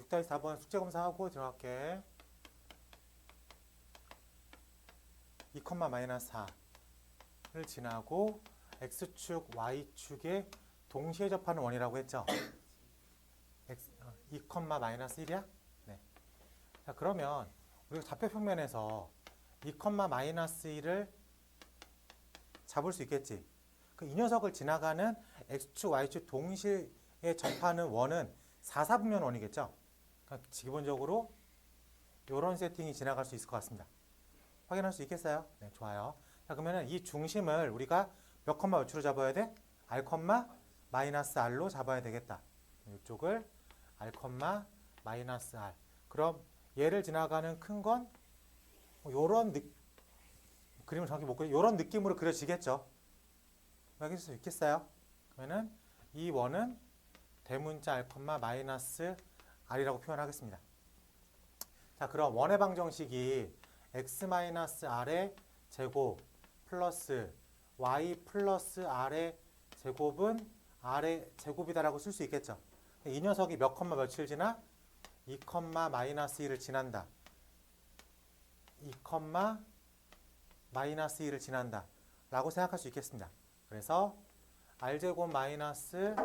6-4번 숙제 검사하고 들어갈게. 2, 마이너스 4를 지나고 x축, y축에 동시에 접하는 원이라고 했죠. 2, 마이너스 1이야? 네. 자, 그러면 우리가 좌표 평면에서 2, 마이너스 1을 잡을 수 있겠지. 그 이 녀석을 지나가는 x축, y축 동시에 접하는 원은 4, 4분면 원이겠죠. 그러니까 기본적으로 이런 세팅이 지나갈 수 있을 것 같습니다. 확인할 수 있겠어요? 네, 좋아요. 자, 그러면 이 중심을 우리가 몇 컴마 몇으로 잡아야 돼? r, 마이너스 r로 잡아야 되겠다. 이쪽을 r, 마이너스 r. 그럼 얘를 지나가는 큰 건 요런 그림을 정확히 못 그려, 요런 느낌으로 그려지겠죠. 확인할 수 있겠어요? 그러면은 이 원은 대문자 r, 마이너스 r이라고 표현하겠습니다. 자, 그럼 원의 방정식이 x-r의 제곱 플러스 y 플러스 r의 제곱은 r의 제곱이다라고 쓸 수 있겠죠. 이 녀석이 몇 컴마 며칠 지나? 2, 마이너스 1을 지난다. 2, 마이너스 1을 지난다. 라고 생각할 수 있겠습니다. 그래서 r제곱 마이너스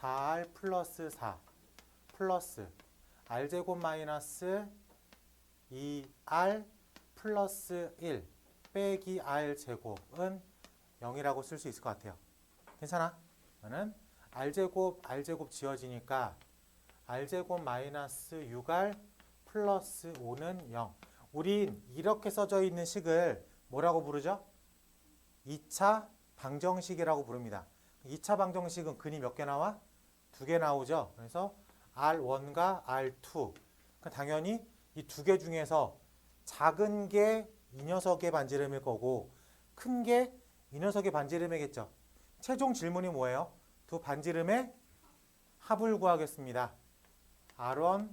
4r 플러스 4 플러스 r제곱 마이너스 2r 플러스 1 빼기 r제곱은 0이라고 쓸 수 있을 것 같아요. 괜찮아? 그러면 r제곱 지워지니까 r제곱 마이너스 6r 플러스 5는 0. 우린 이렇게 써져 있는 식을 뭐라고 부르죠? 2차 방정식이라고 부릅니다. 2차 방정식은 근이 몇 개 나와? 2개 나오죠. 그래서 R1과 R2. 당연히 이 두 개 중에서 작은 게 이 녀석의 반지름일 거고 큰 게 이 녀석의 반지름이겠죠. 최종 질문이 뭐예요? 두 반지름의 합을 구하겠습니다. R1,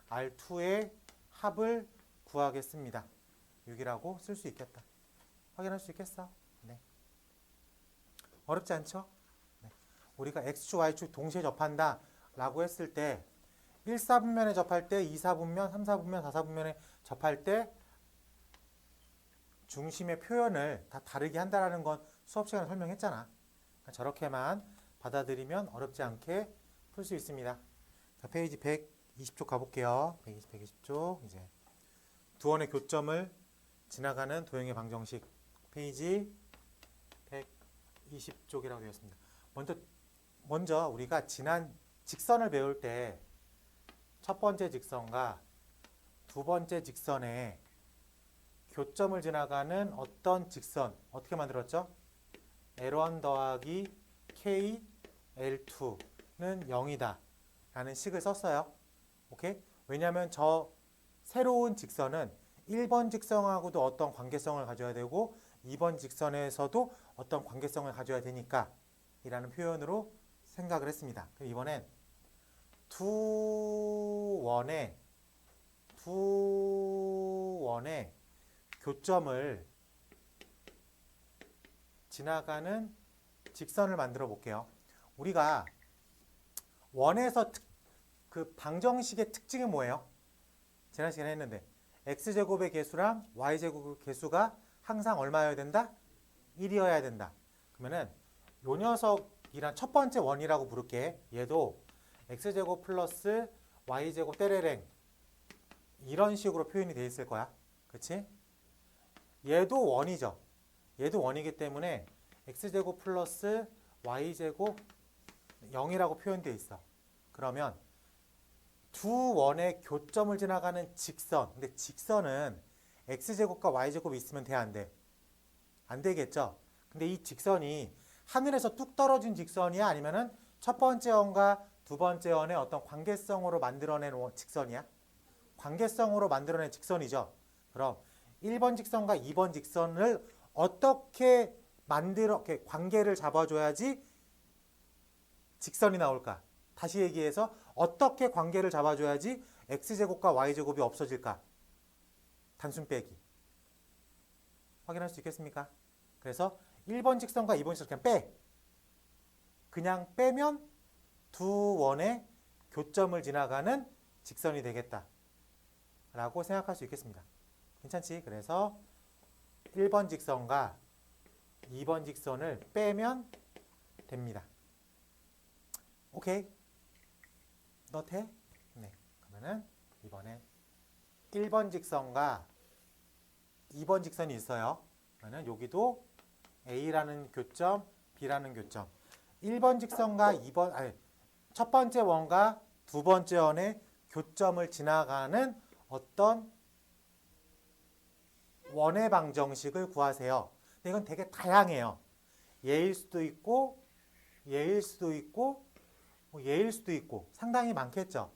R2의 합을 구하겠습니다. 6이라고 쓸 수 있겠다. 확인할 수 있겠어? 네. 어렵지 않죠? 네. 우리가 X축, Y축 동시에 접한다 라고 했을 때 1, 4분면에 접할 때 2, 4분면, 3, 4분면, 4, 4분면에 접할 때 중심의 표현을 다 다르게 한다는 건 수업 시간에 설명했잖아. 그러니까 저렇게만 받아들이면 어렵지 않게 풀 수 있습니다. 자, 페이지 120쪽 가볼게요. 120쪽 이제 두 원의 교점을 지나가는 도형의 방정식 페이지 120쪽이라고 되어 있습니다. 먼저 우리가 지난 직선을 배울 때 첫 번째 직선과 두 번째 직선에 교점을 지나가는 어떤 직선 어떻게 만들었죠? L1 더하기 K L2는 0이다 라는 식을 썼어요. 오케이? 왜냐하면 저 새로운 직선은 1번 직선하고도 어떤 관계성을 가져야 되고 2번 직선에서도 어떤 관계성을 가져야 되니까 이라는 표현으로 생각을 했습니다. 그럼 이번엔 두 원의 교점을 지나가는 직선을 만들어 볼게요. 우리가 원에서 그 방정식의 특징이 뭐예요? 지난 시간에 했는데 x제곱의 개수랑 y제곱의 개수가 항상 얼마여야 된다? 1이어야 된다. 그러면은 요 녀석이란 첫 번째 원이라고 부를게. 얘도 x제곱 플러스 y제곱 때레랭 이런 식으로 표현이 되어 있을 거야. 그치? 얘도 원이죠. 얘도 원이기 때문에 x제곱 플러스 y제곱 0이라고 표현되어 있어. 그러면 두 원의 교점을 지나가는 직선. 근데 직선은 x제곱과 y제곱이 있으면 돼, 안 돼? 안 되겠죠? 근데 이 직선이 하늘에서 뚝 떨어진 직선이야? 아니면은 첫 번째 원과 두 번째 원의 어떤 관계성으로 만들어낸 직선이야? 관계성으로 만들어낸 직선이죠. 그럼 1번 직선과 2번 직선을 어떻게 관계를 잡아줘야지 직선이 나올까? 다시 얘기해서 어떻게 관계를 잡아줘야지 x제곱과 y제곱이 없어질까? 단순 빼기. 확인할 수 있겠습니까? 그래서 1번 직선과 2번 직선 그냥 빼. 그냥 빼면 두 원의 교점을 지나가는 직선이 되겠다 라고 생각할 수 있겠습니다. 괜찮지? 그래서 1번 직선과 2번 직선을 빼면 됩니다. 오케이? 너 돼? 네. 그러면은 이번에 1번 직선과 2번 직선이 있어요. 그러면 여기도 A라는 교점, B라는 교점. 1번 직선과 첫 번째 원과 두 번째 원의 교점을 지나가는 어떤 원의 방정식을 구하세요. 근데 이건 되게 다양해요. 얘일 수도 있고, 얘일 수도 있고, 얘일 수도 있고, 상당히 많겠죠.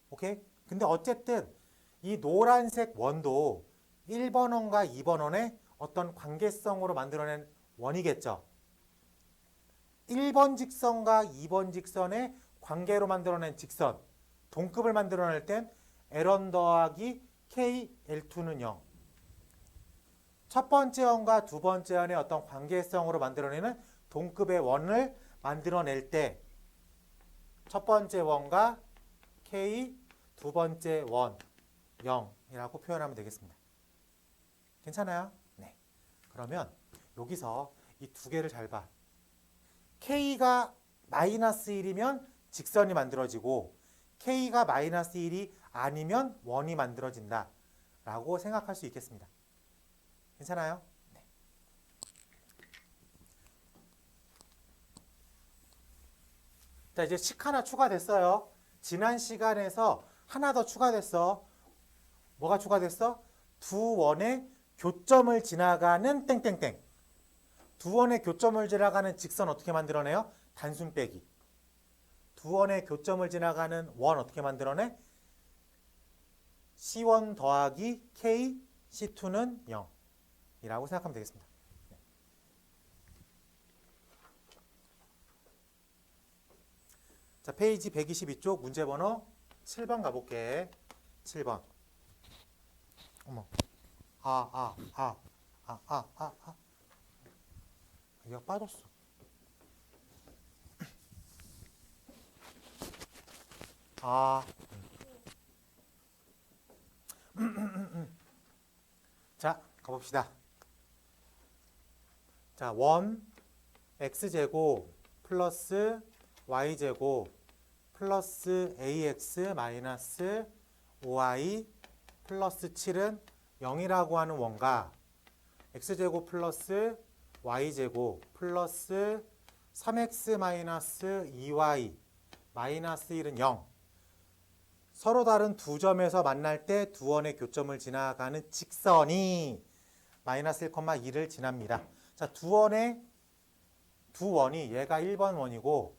오케이? 근데 어쨌든 이 노란색 원도 1번 원과 2번 원의 어떤 관계성으로 만들어낸 원이겠죠. 1번 직선과 2번 직선의 관계로 만들어낸 직선, 동급을 만들어낼 땐 L1 더하기 K, L2는 0. 첫 번째 원과 두 번째 원의 어떤 관계성으로 만들어내는 동급의 원을 만들어낼 때 첫 번째 원과 K, 두 번째 원, 0이라고 표현하면 되겠습니다. 괜찮아요? 네. 그러면 여기서 이 두 개를 잘 봐. K가 마이너스 1이면 직선이 만들어지고 K가 마이너스 1이 아니면 원이 만들어진다 라고 생각할 수 있겠습니다. 괜찮아요? 네. 자, 이제 식 하나 추가됐어요. 지난 시간에서 하나 더 추가됐어. 뭐가 추가됐어? 두 원의 교점을 지나가는 땡땡땡. 두 원의 교점을 지나가는 직선 어떻게 만들어내요? 단순 빼기. 두 원의 교점을 지나가는 원 어떻게 만들어내? C1 더하기 K, C2는 0 이라고 생각하면 되겠습니다. 네. 자, 페이지 122쪽 문제 번호 7번 가볼게. 7번. 어머. 얘가 빠졌어. 자, 가봅시다. 자, 1 x제곱 플러스 y제곱 플러스 ax 마이너스 5y 플러스 7은 0이라고 하는 원과 x제곱 플러스 y제곱 플러스 3x 마이너스 2y 마이너스 1은 0. 서로 다른 두 점에서 만날 때 두 원의 교점을 지나가는 직선이 마이너스 1,2를 지납니다. 자, 두 원이 얘가 1번 원이고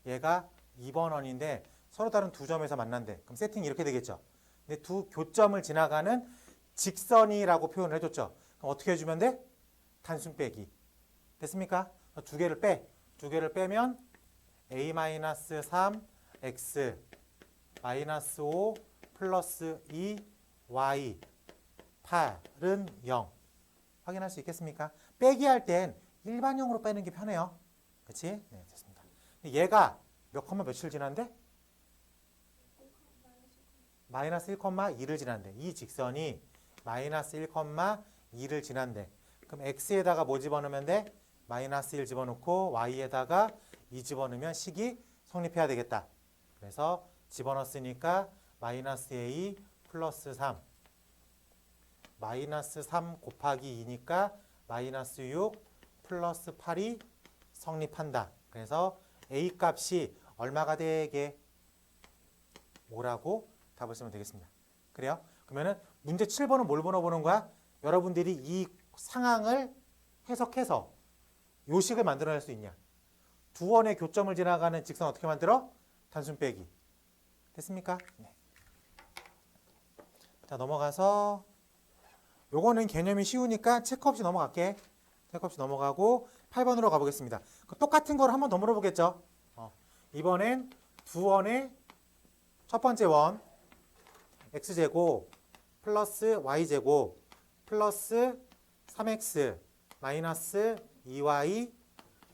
얘가 2번 원인데 서로 다른 두 점에서 만난대. 그럼 세팅이 이렇게 되겠죠. 근데 두 교점을 지나가는 직선이라고 표현을 해줬죠. 그럼 어떻게 해주면 돼? 단순 빼기. 됐습니까? 두 개를 빼. 두 개를 빼면 a-3 x 마이너스 5 플러스 2 y 8은 0. 확인할 수 있겠습니까? 빼기 할 땐 일반형으로 빼는 게 편해요. 그치? 네, 됐습니다. 얘가 몇 컴마 며칠 지난데? 마이너스 1,2를 지난대. 이 직선이 마이너스 1,2를 지난대. 그럼 x에다가 뭐 집어넣으면 돼? 마이너스 1 집어넣고 y에다가 2 집어넣으면 식이 성립해야 되겠다. 그래서 집어넣었으니까 마이너스 a 플러스 3 마이너스 3 곱하기 2니까 마이너스 6 플러스 8이 성립한다. 그래서 a 값이 얼마가 되게? 5라고 답을 쓰면 되겠습니다. 그래요? 그러면은 문제 7번은 뭘 물어보는 거야? 여러분들이 이 상황을 해석해서 요식을 만들어낼 수 있냐? 두 원의 교점을 지나가는 직선 어떻게 만들어? 단순 빼기. 됐습니까? 네. 자, 넘어가서 요거는 개념이 쉬우니까 체크 없이 넘어갈게. 체크 없이 넘어가고 8번으로 가보겠습니다. 똑같은 걸 한 번 더 물어보겠죠. 이번엔 두 원의 첫 번째 원 x제곱 플러스 y제곱 플러스 3x 마이너스 2y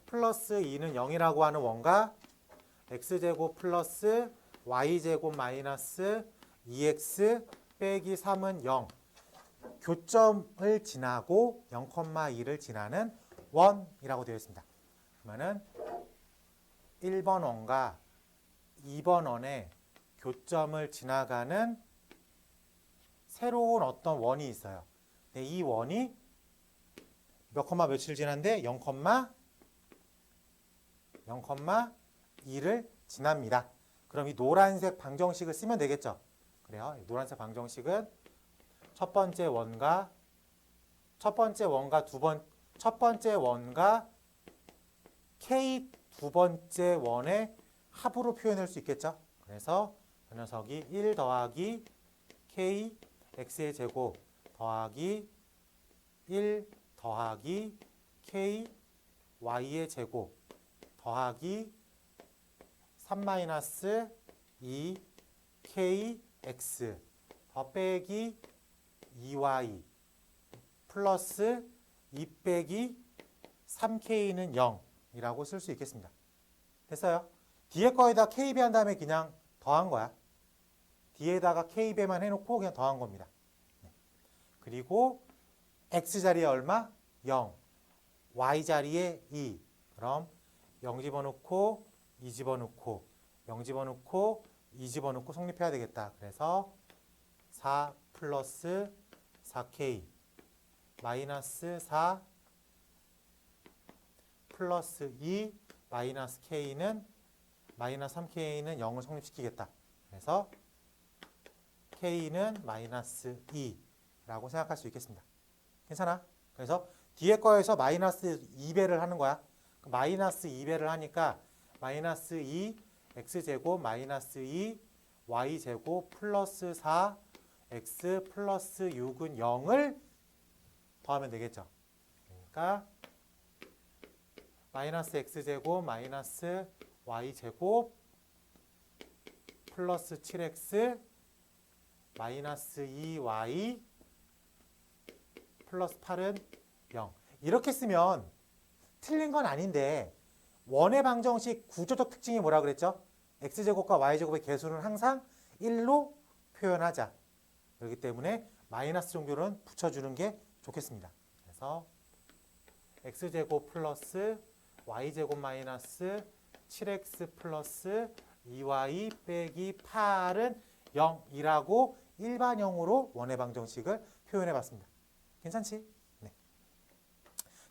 플러스 2는 0이라고 하는 원과 x제곱 플러스 y제곱 마이너스 2x 빼기 3은 0. 교점을 지나고 0,2를 지나는 원이라고 되어 있습니다. 그러면은 1번 원과 2번 원의 교점을 지나가는 새로운 어떤 원이 있어요. 근데 이 원이 몇 콤마 며칠 지났는데 0,2를 지납니다. 그럼 이 노란색 방정식을 쓰면 되겠죠. 그래요. 노란색 방정식은 첫 번째 원과 k 두 번째 원의 합으로 표현할 수 있겠죠. 그래서 이 녀석이 1 더하기 k x의 제곱 더하기 1 더하기 k y의 제곱 더하기 3 마이너스 2 k x 더 빼기 2y 플러스 2 빼기 3k는 0이라고 쓸 수 있겠습니다. 됐어요? 뒤에 거에다 k배 한 다음에 그냥 더한 거야. 뒤에다가 k배만 해놓고 그냥 더한 겁니다. 그리고 x자리에 얼마? 0. y자리에 2. 그럼 0 집어넣고 2 집어넣고 0 집어넣고 2 집어넣고 성립해야 되겠다. 그래서 4 플러스 4k 마이너스 4 플러스 2 마이너스 k는 마이너스 3k는 0을 성립시키겠다. 그래서 k는 마이너스 2라고 생각할 수 있겠습니다. 괜찮아? 그래서 뒤에 거에서 마이너스 2배를 하는 거야. 마이너스 2배를 하니까 마이너스 2 x제곱 마이너스 2 y제곱 플러스 4 x 플러스 6은 0을 더하면 되겠죠. 그러니까 마이너스 x제곱 마이너스 y제곱 플러스 7x 마이너스 2y 플러스 8은 0. 이렇게 쓰면 틀린 건 아닌데 원의 방정식 구조적 특징이 뭐라 그랬죠? x제곱과 y제곱의 개수는 항상 1로 표현하자. 그렇기 때문에 마이너스 정도는 붙여주는 게 좋겠습니다. 그래서 x제곱 플러스 y제곱 마이너스 7x 플러스 2y 빼기 8은 0이라고 일반형으로 원의 방정식을 표현해 봤습니다. 괜찮지? 네.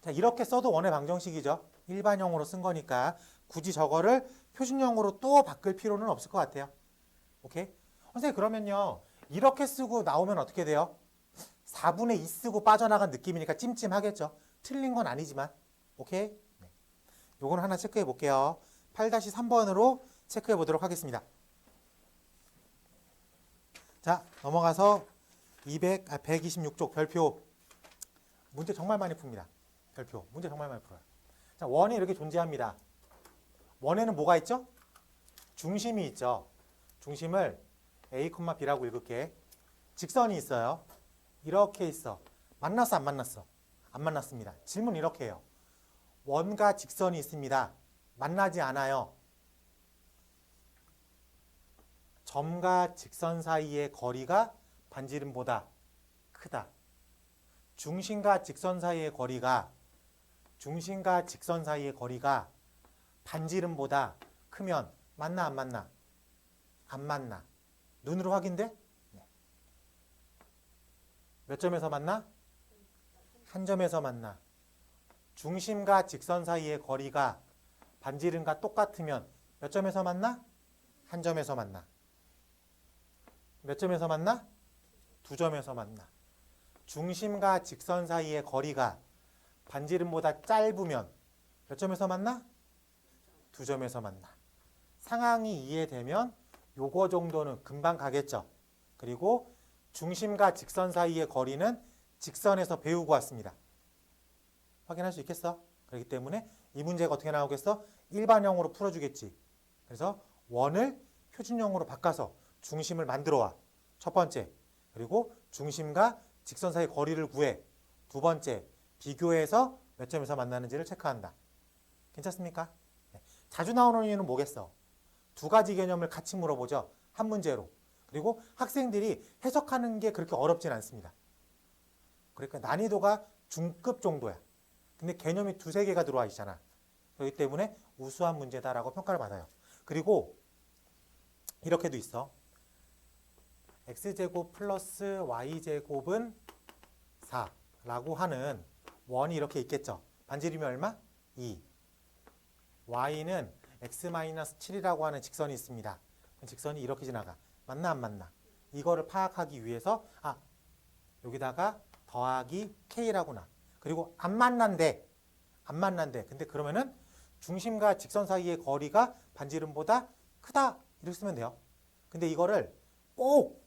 자, 이렇게 써도 원의 방정식이죠. 일반형으로 쓴 거니까 굳이 저거를 표준형으로 또 바꿀 필요는 없을 것 같아요. 오케이? 선생님 그러면요. 이렇게 쓰고 나오면 어떻게 돼요? 4분의 2 쓰고 빠져나간 느낌이니까 찜찜하겠죠. 틀린 건 아니지만. 오케이? 네. 요거는 하나 체크해 볼게요. 8-3번으로 체크해 보도록 하겠습니다. 자, 넘어가서 126쪽 별표. 문제 정말 많이 풉니다. 별표. 문제 정말 많이 풀어요. 자, 원이 이렇게 존재합니다. 원에는 뭐가 있죠? 중심이 있죠. 중심을 A, B라고 읽을게. 직선이 있어요. 이렇게 있어. 만났어, 안 만났어? 안 만났습니다. 질문 이렇게 해요. 원과 직선이 있습니다. 만나지 않아요. 점과 직선 사이의 거리가 반지름보다 크다. 중심과 직선 사이의 거리가 반지름보다 크면 만나 안 만나? 안 만나. 눈으로 확인돼? 네. 몇 점에서 만나? 한 점에서 만나. 중심과 직선 사이의 거리가 반지름과 똑같으면 몇 점에서 만나? 한 점에서 만나. 몇 점에서 만나? 두 점에서 만나. 중심과 직선 사이의 거리가 반지름보다 짧으면 몇 점에서 만나? 두 점에서 만나. 상황이 이해되면 요거 정도는 금방 가겠죠. 그리고 중심과 직선 사이의 거리는 직선에서 배우고 왔습니다. 확인할 수 있겠어? 그렇기 때문에 이 문제가 어떻게 나오겠어? 일반형으로 풀어주겠지. 그래서 원을 표준형으로 바꿔서 중심을 만들어 와. 첫 번째. 그리고 중심과 직선 사이의 거리를 구해. 두 번째. 비교해서 몇 점에서 만나는지를 체크한다. 괜찮습니까? 네. 자주 나오는 이유는 뭐겠어? 두 가지 개념을 같이 물어보죠. 한 문제로. 그리고 학생들이 해석하는 게 그렇게 어렵진 않습니다. 그러니까 난이도가 중급 정도야. 근데 개념이 두세 개가 들어와 있잖아. 그렇기 때문에 우수한 문제다라고 평가를 받아요. 그리고 이렇게도 있어. x제곱 플러스 y제곱은 4라고 하는 원이 이렇게 있겠죠. 반지름이 얼마? 2. y는 x-7이라고 하는 직선이 있습니다. 직선이 이렇게 지나가. 맞나 안 맞나? 이거를 파악하기 위해서 여기다가 더하기 k라구나. 그리고 안 만난대. 근데 그러면은 중심과 직선 사이의 거리가 반지름보다 크다. 이렇게 쓰면 돼요. 근데 이거를 꼭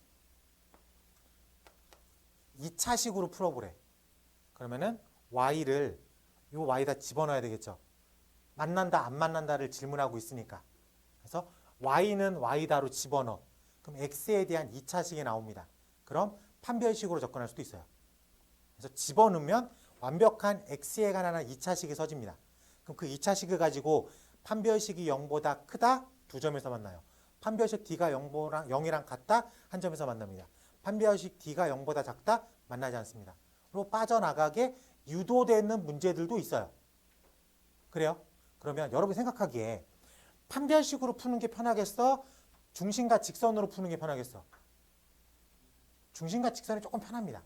2차식으로 풀어보래. 그러면은 y를 요 y에다 집어넣어야 되겠죠. 만난다 안 만난다를 질문하고 있으니까. 그래서 y는 y다로 집어넣어. 그럼 x에 대한 2차식이 나옵니다. 그럼 판별식으로 접근할 수도 있어요. 그래서 집어넣으면 완벽한 x에 관한 2차식이 서집니다. 그럼 그 2차식을 가지고 판별식이 0보다 크다? 두 점에서 만나요. 판별식 d가 0이랑 같다? 한 점에서 만납니다. 판별식 d가 0보다 작다? 만나지 않습니다. 그리고 빠져나가게 유도되는 문제들도 있어요. 그래요? 그러면 여러분이 생각하기에 판별식으로 푸는 게 편하겠어? 중심과 직선으로 푸는 게 편하겠어? 중심과 직선이 조금 편합니다.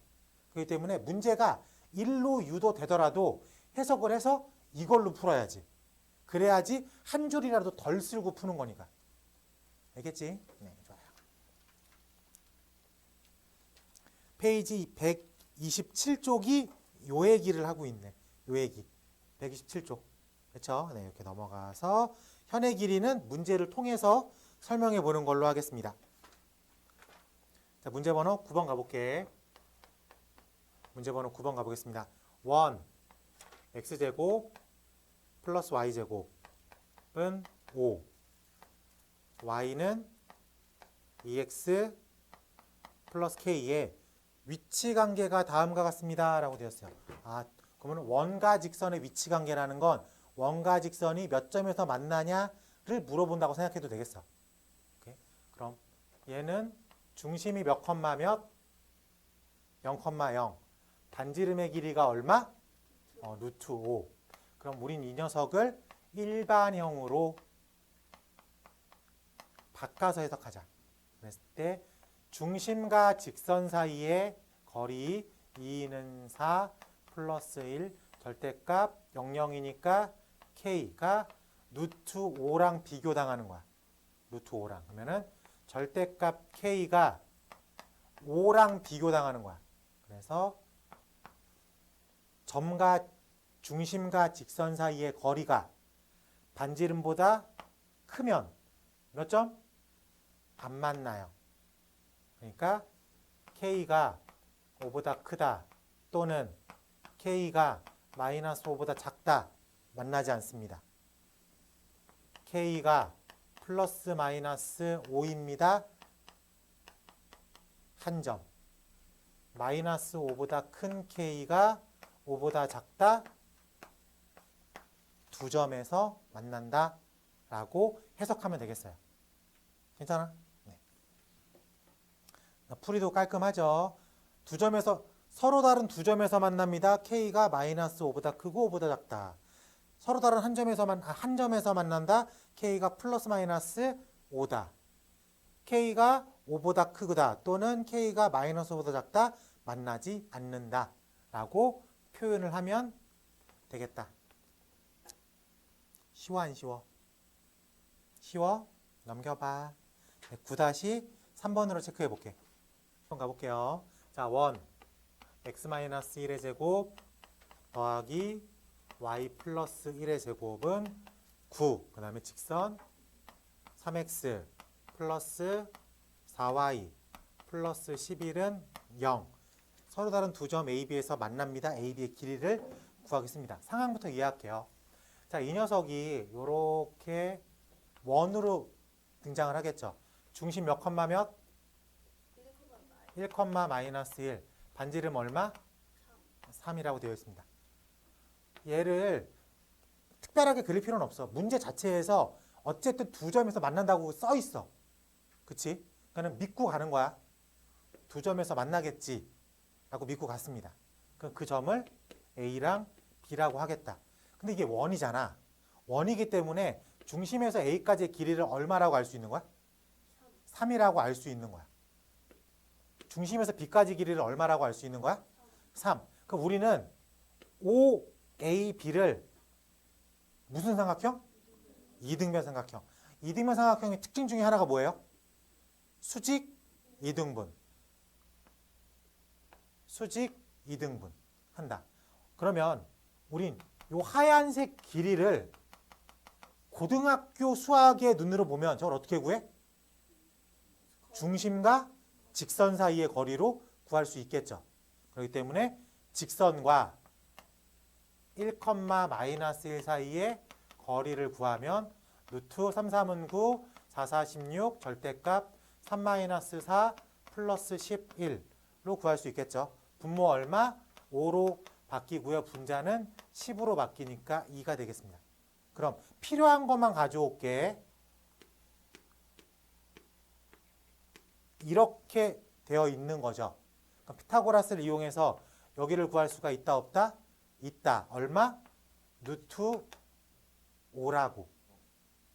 그렇기 때문에 문제가 1로 유도되더라도 해석을 해서 이걸로 풀어야지. 그래야지 한 줄이라도 덜 쓸고 푸는 거니까. 알겠지? 네, 좋아요. 페이지 127쪽이 요 얘기를 하고 있네. 요 얘기. 127쪽. 그렇죠? 네, 이렇게 넘어가서 현의 길이는 문제를 통해서 설명해 보는 걸로 하겠습니다. 자, 문제 번호 9번 가볼게. 문제 번호 9번 가보겠습니다. 1. x제곱 플러스 y제곱은 5. y는 2x 플러스 k의 위치 관계가 다음과 같습니다. 라고 되었어요. 그러면 원과 직선의 위치 관계라는 건 원과 직선이 몇 점에서 만나냐를 물어본다고 생각해도 되겠어. 오케이? 그럼 얘는 중심이 몇 컴마 몇? 0,0. 반지름의 길이가 얼마? 루트 5. 그럼 우린 이 녀석을 일반형으로 바꿔서 해석하자. 그랬을 때 중심과 직선 사이의 거리 2는 4 플러스 1 절대값 00이니까 k가 루트 5랑 비교당하는 거야. 루트 5랑. 그러면은 절대값 k가 5랑 비교당하는 거야. 그래서 점과 중심과 직선 사이의 거리가 반지름보다 크면 몇 점? 안 만나요. 그러니까 k가 5보다 크다 또는 k가 마이너스 5보다 작다 만나지 않습니다. k가 플러스 마이너스 5입니다. 한 점. 마이너스 5보다 큰 k가 5보다 작다 두 점에서 만난다 라고 해석하면 되겠어요. 괜찮아? 네. 풀이도 깔끔하죠. 두 점에서 서로 다른 두 점에서 만납니다. k가 마이너스 5보다 크고 5보다 작다. 서로 다른 한 점에서 만난다. k가 플러스 마이너스 5다. k가 5보다 크다 또는 k가 마이너스 5보다 작다 만나지 않는다 라고 표현을 하면 되겠다. 쉬워 안 쉬워? 쉬워? 넘겨봐. 9-3번으로 체크해 볼게. 한번 가볼게요. 자, 1 x-1의 제곱 더하기 y 플러스 1의 제곱은 9. 그 다음에 직선 3x 플러스 4y 플러스 11은 0. 서로 다른 두 점 A, B에서 만납니다. A, B의 길이를 구하겠습니다. 상황부터 이해할게요. 자, 이 녀석이 이렇게 원으로 등장을 하겠죠. 중심 몇 컴마 몇? 1 컴마 마이너스 1. 반지름 얼마? 3이라고 되어 있습니다. 얘를 특별하게 그릴 필요는 없어. 문제 자체에서 어쨌든 두 점에서 만난다고 써 있어. 그치? 그러니까 믿고 가는 거야. 두 점에서 만나겠지 라고 믿고 갔습니다. 그럼 그 점을 A랑 B라고 하겠다. 근데 이게 원이잖아. 원이기 때문에 중심에서 A까지의 길이를 얼마라고 알 수 있는 거야? 3이라고 알 수 있는 거야. 중심에서 B까지 길이를 얼마라고 알 수 있는 거야? 3. 그럼 우리는 OAB를 무슨 삼각형? 이등변 삼각형. 이등변 삼각형의 특징 중에 하나가 뭐예요? 수직 이등분. 수직 이등분 한다. 그러면 우린 요 하얀색 길이를 고등학교 수학의 눈으로 보면 저걸 어떻게 구해? 중심과 직선 사이의 거리로 구할 수 있겠죠. 그렇기 때문에 직선과 1,-1 사이의 거리를 구하면 루트 3, 3은 9, 4, 4, 16, 절대값 3-4 플러스 11로 구할 수 있겠죠. 분모 얼마? 5로 바뀌고요. 분자는 10으로 바뀌니까 2가 되겠습니다. 그럼 필요한 것만 가져올게. 이렇게 되어 있는 거죠. 그럼 피타고라스를 이용해서 여기를 구할 수가 있다 없다? 있다. 얼마? 루트 5라고.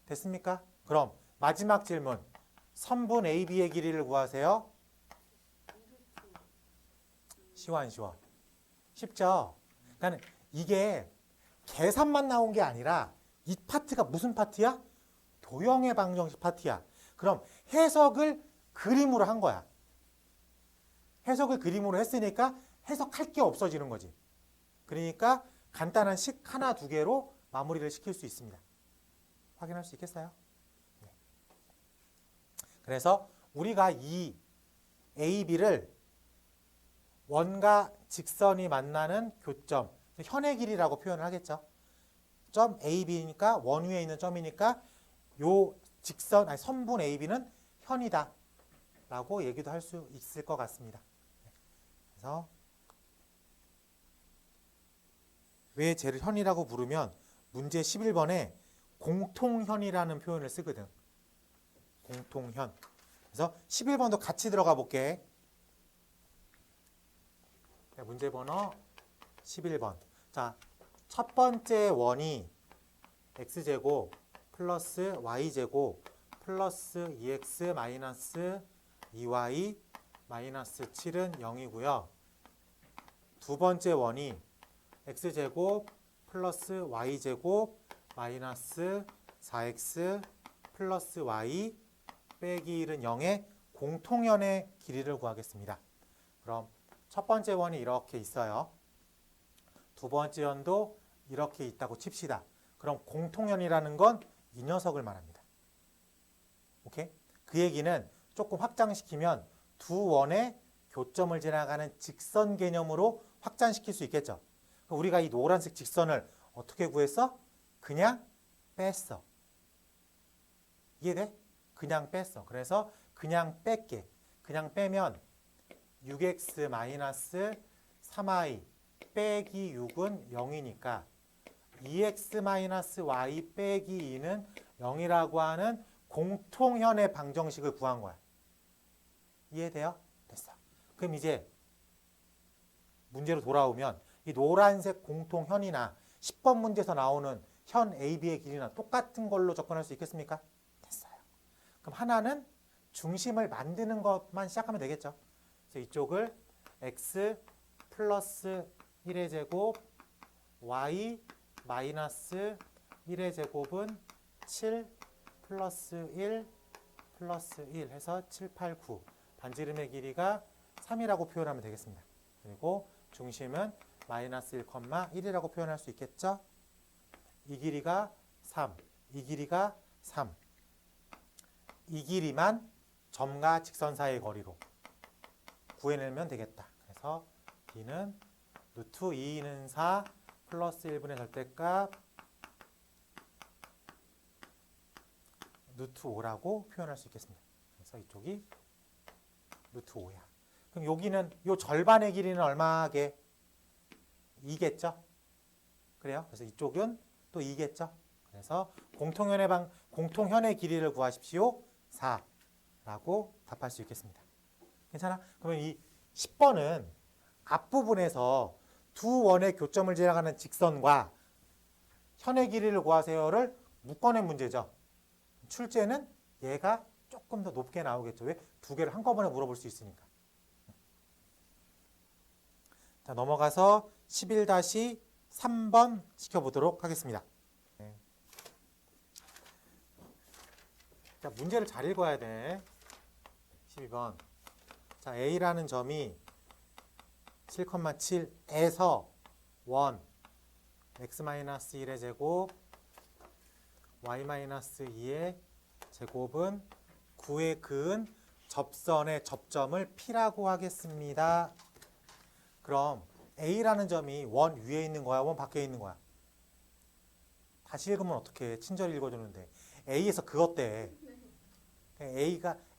됐습니까? 그럼 마지막 질문. 선분 AB의 길이를 구하세요. 쉬워 안 쉬워? 쉽죠? 그러니까 이게 계산만 나온 게 아니라 이 파트가 무슨 파트야? 도형의 방정식 파트야. 그럼 해석을 그림으로 한 거야. 해석을 그림으로 했으니까 해석할 게 없어지는 거지. 그러니까 간단한 식 하나, 두 개로 마무리를 시킬 수 있습니다. 확인할 수 있겠어요? 네. 그래서 우리가 이 AB를 원과 직선이 만나는 교점, 현의 길이라고 표현을 하겠죠. 점 AB니까 원 위에 있는 점이니까 요 직선, 아니 선분 AB는 현이다 라고 얘기도 할 수 있을 것 같습니다. 그래서 왜 쟤를 현이라고 부르면 문제 11번에 공통현이라는 표현을 쓰거든. 공통현. 그래서 11번도 같이 들어가 볼게. 문제 번호 11번. 자, 첫 번째 원이 x제곱 플러스 y제곱 플러스 2x 마이너스 2y 마이너스 7은 0이고요. 두 번째 원이 x제곱 플러스 y제곱 마이너스 4x 플러스 y 빼기 1은 0의 공통현의 길이를 구하겠습니다. 그럼 첫 번째 원이 이렇게 있어요. 두 번째 원도 이렇게 있다고 칩시다. 그럼 공통현이라는 건 이 녀석을 말합니다. 오케이? 그 얘기는 조금 확장시키면 두 원의 교점을 지나가는 직선 개념으로 확장시킬 수 있겠죠. 우리가 이 노란색 직선을 어떻게 구했어? 그냥 뺐어. 이해돼? 그냥 뺐어. 그래서 그냥 뺄게. 그냥 빼면 6x 마이너스 3y 빼기 6은 0이니까 2x 마이너스 y 빼기 2는 0이라고 하는 공통현의 방정식을 구한 거야. 이해돼요? 됐어. 그럼 이제 문제로 돌아오면 이 노란색 공통현이나 10번 문제에서 나오는 현 AB의 길이나 똑같은 걸로 접근할 수 있겠습니까? 됐어요. 그럼 하나는 중심을 만드는 것만 시작하면 되겠죠. 그래서 이쪽을 x 플러스 1의 제곱 y 마이너스 1의 제곱은 7 플러스 1 플러스 1 해서 7, 8, 9 반지름의 길이가 3이라고 표현하면 되겠습니다. 그리고 중심은 마이너스 1,1이라고 표현할 수 있겠죠. 이 길이가 3, 이 길이가 3. 이 길이만 점과 직선 사이의 거리로 구해내면 되겠다. 그래서 b는 루트 2는 4 플러스 1분의 절대값 루트 5라고 표현할 수 있겠습니다. 그래서 이쪽이 루트 5야. 그럼 여기는 요 절반의 길이는 얼마게? 2겠죠? 그래요? 그래서 이쪽은 또 2겠죠? 그래서 공통현의 길이를 구하십시오. 4. 라고 답할 수 있겠습니다. 괜찮아? 그러면 이 10번은 앞부분에서 두 원의 교점을 지나가는 직선과 현의 길이를 구하세요를 묶어낸 문제죠. 출제는 얘가 조금 더 높게 나오겠죠. 왜? 두 개를 한꺼번에 물어볼 수 있으니까. 자, 넘어가서 11-3번 시켜보도록 하겠습니다. 네. 자, 문제를 잘 읽어야 돼. 12번. 자, A라는 점이 7,7에서 원 x-1의 제곱 y-2의 제곱은 9에 그은 접선의 접점을 P라고 하겠습니다. 그럼 A라는 점이 원 위에 있는 거야? 원 밖에 있는 거야? 다시 읽으면 어떻게 해? 친절히 읽어주는데 A에서 그것 때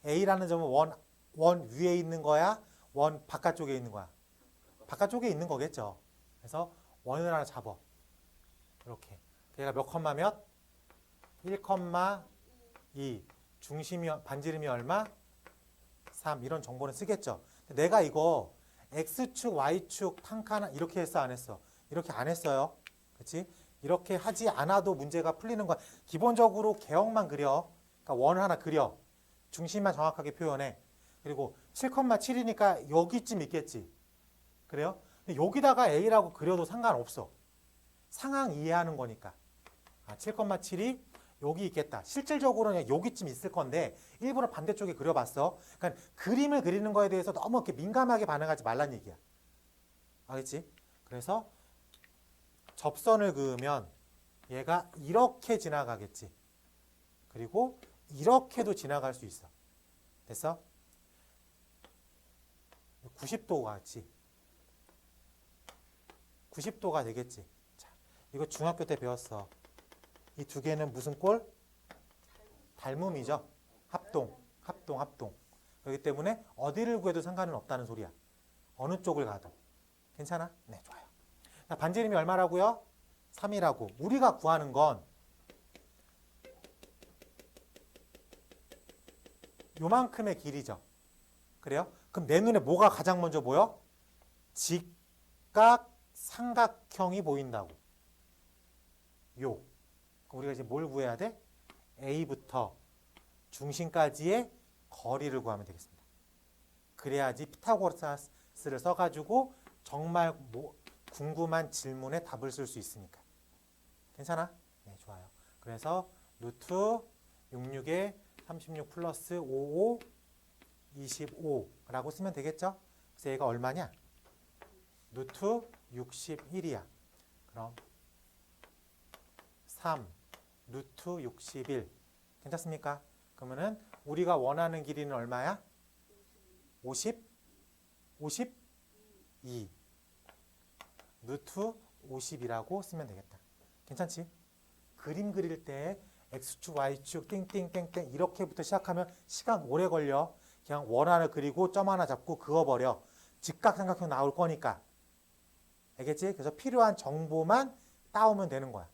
A라는 점은 원 위에 있는 거야? 원 바깥쪽에 있는 거야? 바깥쪽에 있는 거겠죠. 그래서 원을 하나 잡아. 이렇게. 걔가 몇 컴마 몇? 1,2. 중심이 반지름이 얼마? 3. 이런 정보는 쓰겠죠. 내가 이거 X축, Y축, 탄카나 이렇게 했어 안 했어? 이렇게 안 했어요. 그렇지? 이렇게 하지 않아도 문제가 풀리는 거야. 기본적으로 개형만 그려. 그러니까 원을 하나 그려. 중심만 정확하게 표현해. 그리고 7,7이니까 여기쯤 있겠지. 그래요? 근데 여기다가 A라고 그려도 상관없어. 상황 이해하는 거니까. 7,7이 여기 있겠다. 실질적으로는 여기쯤 있을 건데 일부러 반대쪽에 그려봤어. 그러니까 그림을 그리는 거에 대해서 너무 이렇게 민감하게 반응하지 말란 얘기야. 알겠지? 그래서 접선을 그으면 얘가 이렇게 지나가겠지. 그리고 이렇게도 지나갈 수 있어. 됐어? 90도 같이. 90도가 되겠지. 자, 이거 중학교 때 배웠어. 이 두 개는 무슨 꼴? 닮음이죠. 합동. 그렇기 때문에 어디를 구해도 상관은 없다는 소리야. 어느 쪽을 가도. 괜찮아? 네, 좋아요. 자, 반지름이 얼마라고요? 3이라고. 우리가 구하는 건 요만큼의 길이죠. 그래요? 그럼 내 눈에 뭐가 가장 먼저 보여? 직각 삼각형이 보인다고. 요. 그럼 우리가 이제 뭘 구해야 돼? A부터 중심까지의 거리를 구하면 되겠습니다. 그래야지 피타고라스를 써가지고 정말 궁금한 질문에 답을 쓸 수 있으니까. 괜찮아? 네, 좋아요. 그래서 루트 66에 36 플러스 55 25라고 쓰면 되겠죠? 그래서 얘가 얼마냐? 루트 61이야. 그럼 3 루트 61 괜찮습니까? 그러면은 우리가 원하는 길이는 얼마야? 50? 52 루트 50이라고 쓰면 되겠다. 괜찮지? 그림 그릴 때 X축, Y축, 띵띵띵띵 이렇게부터 시작하면 시간 오래 걸려. 그냥 원 하나 그리고 점 하나 잡고 그어버려. 직각삼각형 나올 거니까. 알겠지? 그래서 필요한 정보만 따오면 되는 거야.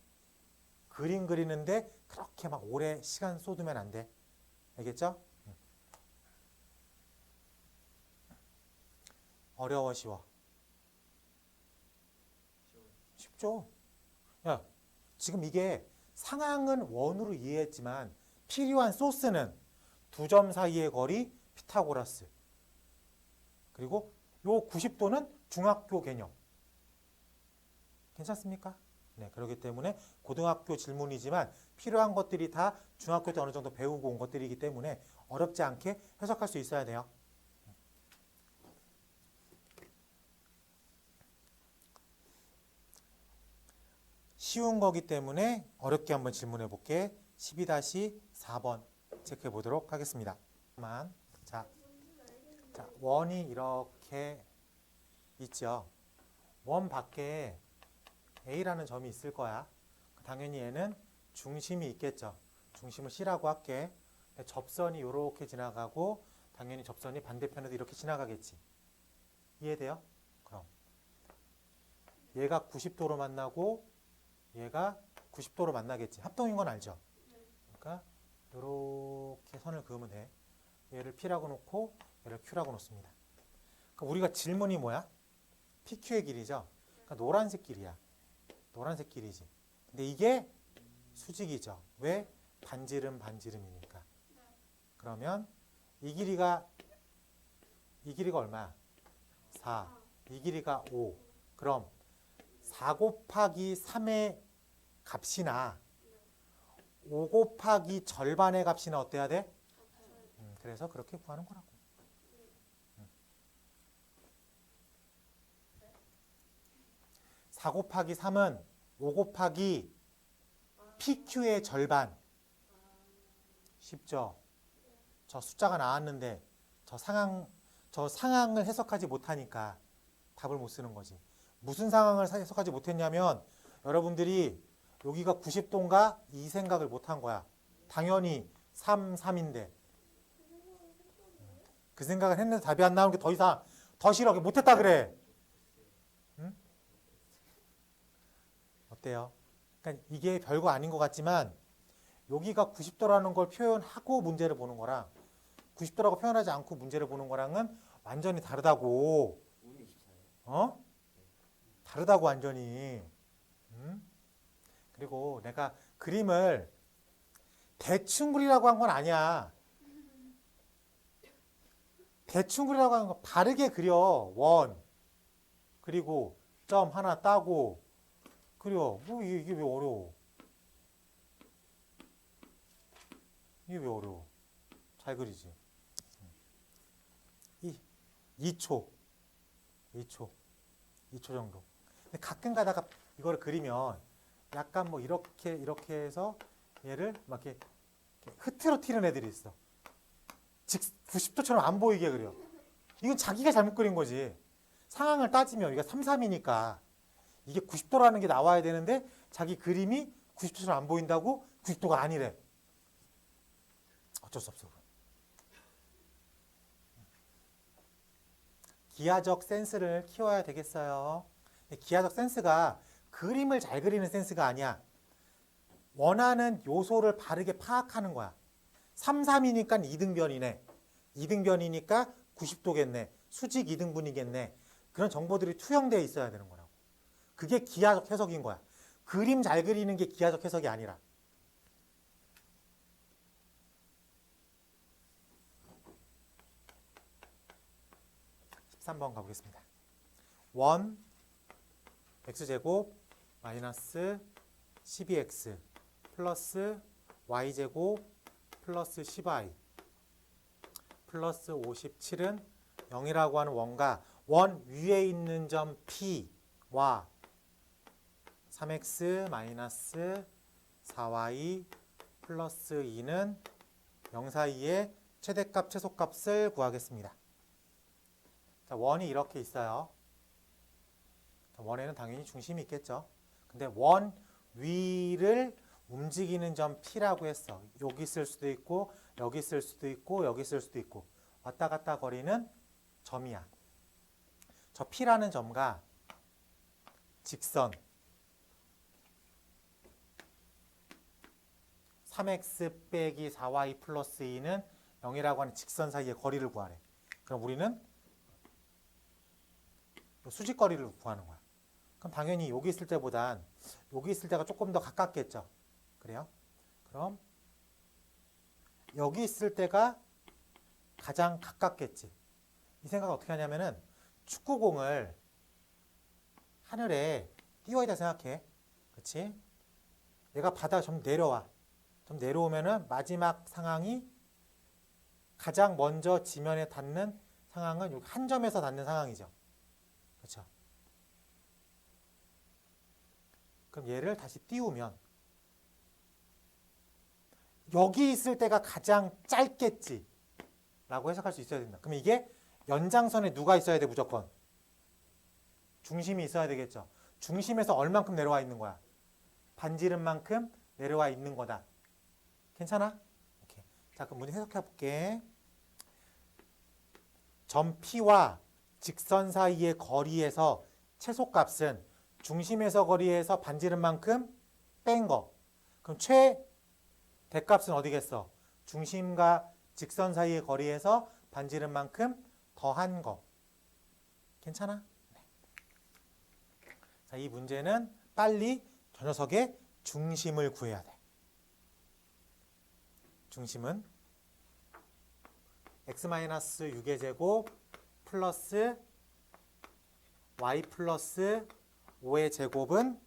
그림 그리는데 그렇게 막 오래 시간 쏟으면 안 돼. 알겠죠? 어려워, 쉬워? 쉽죠? 야, 지금 이게 상황은 원으로 이해했지만 필요한 소스는 두 점 사이의 거리 피타고라스. 그리고 요 90도는 중학교 개념. 괜찮습니까? 네, 그렇기 때문에 고등학교 질문이지만 필요한 것들이 다 중학교 때 어느 정도 배우고 온 것들이기 때문에 어렵지 않게 해석할 수 있어야 돼요. 쉬운 거기 때문에 어렵게 한번 질문해 볼게. 12-4번 체크해 보도록 하겠습니다. 자, 원이 이렇게 있죠. 원 밖에 A라는 점이 있을 거야. 당연히 얘는 중심이 있겠죠. 중심을 C라고 할게. 접선이 이렇게 지나가고 당연히 접선이 반대편에도 이렇게 지나가겠지. 이해돼요? 그럼 얘가 90도로 만나고 얘가 90도로 만나겠지. 합동인 건 알죠? 그러니까 이렇게 선을 그으면 돼. 얘를 P라고 놓고 얘를 Q라고 놓습니다. 그럼 우리가 질문이 뭐야? PQ의 길이죠. 그러니까 노란색 길이야. 노란색 길이지. 근데 이게 수직이죠. 왜? 반지름이니까. 그러면 이 길이가 얼마야? 4. 이 길이가 5. 그럼 4 곱하기 3의 값이나 5 곱하기 절반의 값이나 어때야 돼? 그래서 그렇게 구하는 거라고. 4 곱하기 3은 5 곱하기 PQ의 절반. 쉽죠? 저 숫자가 나왔는데 저 상황을 해석하지 못하니까 답을 못 쓰는 거지. 무슨 상황을 해석하지 못했냐면 여러분들이 여기가 90도인가 이 생각을 못한 거야. 당연히 3, 3인데 그 생각을 했는데 답이 안 나오는 게 더 싫어. 못했다 그래. 응? 어때요? 그러니까 이게 별거 아닌 것 같지만 여기가 90도라는 걸 표현하고 문제를 보는 거랑 90도라고 표현하지 않고 문제를 보는 거랑은 완전히 다르다고. 어? 다르다고 완전히. 그리고 내가 그림을 대충 그리라고 한 건 아니야. 대충 그리라고 하는 거 바르게 그려. 원. 그리고 점 하나 따고 그려. 뭐 이게 왜 어려워? 이게 왜 어려워? 잘 그리지. 2초 정도. 근데 가끔 가다가 이거를 그리면 약간 뭐 이렇게 해서 얘를 막 이렇게 흐트러뜨리는 애들이 있어. 90도처럼 안 보이게 그려. 이건 자기가 잘못 그린 거지. 상황을 따지면 우리가 3, 3이니까 이게 90도라는 게 나와야 되는데 자기 그림이 90도처럼 안 보인다고 90도가 아니래. 어쩔 수 없어. 기하적 센스를 키워야 되겠어요. 기하적 센스가 그림을 잘 그리는 센스가 아니야. 원하는 요소를 바르게 파악하는 거야. 3, 3이니까 2등변이네. 2등변이니까 90도겠네. 수직 2등분이겠네. 그런 정보들이 투영되어 있어야 되는 거라고. 그게 기하적 해석인 거야. 그림 잘 그리는 게 기하적 해석이 아니라. 13번 가보겠습니다. 1 x제곱 마이너스 12x 플러스 y제곱 플러스 10y 플러스 57은 0이라고 하는 원과 원 위에 있는 점 P와 3x 마이너스 4y 플러스 2는 0 사이의 최대값, 최소값을 구하겠습니다. 자, 원이 이렇게 있어요. 원에는 당연히 중심이 있겠죠. 근데 원 위를 움직이는 점 P라고 했어. 여기 있을 수도 있고 여기 있을 수도 있고 여기 있을 수도 있고 왔다 갔다 거리는 점이야. 저 P라는 점과 직선 3x 빼기 4y 플러스 2는 0이라고 하는 직선 사이의 거리를 구하래. 그럼 우리는 수직거리를 구하는 거야. 그럼 당연히 여기 있을 때보단 여기 있을 때가 조금 더 가깝겠죠. 그래요? 그럼 여기 있을 때가 가장 가깝겠지. 이 생각을 어떻게 하냐면은 축구공을 하늘에 띄워야 돼 생각해. 그렇지? 얘가 바다 좀 내려와. 좀 내려오면은 마지막 상황이 가장 먼저 지면에 닿는 상황은 여기 한 점에서 닿는 상황이죠. 그렇죠? 그럼 얘를 다시 띄우면 여기 있을 때가 가장 짧겠지 라고 해석할 수 있어야 된다. 그럼 이게 연장선에 누가 있어야 돼? 무조건 중심이 있어야 되겠죠. 중심에서 얼만큼 내려와 있는 거야? 반지름만큼 내려와 있는 거다. 괜찮아? 오케이. 자, 그럼 문제 해석해 볼게. 점 P와 직선 사이의 거리에서 최소값은 중심에서 거리에서 반지름만큼 뺀 거. 그럼 최대값은 어디겠어? 중심과 직선 사이의 거리에서 반지름만큼 더한 거. 괜찮아? 네. 자, 이 문제는 빨리 저 녀석의 중심을 구해야 돼. 중심은 x-6의 제곱 플러스 y 플러스 5의 제곱은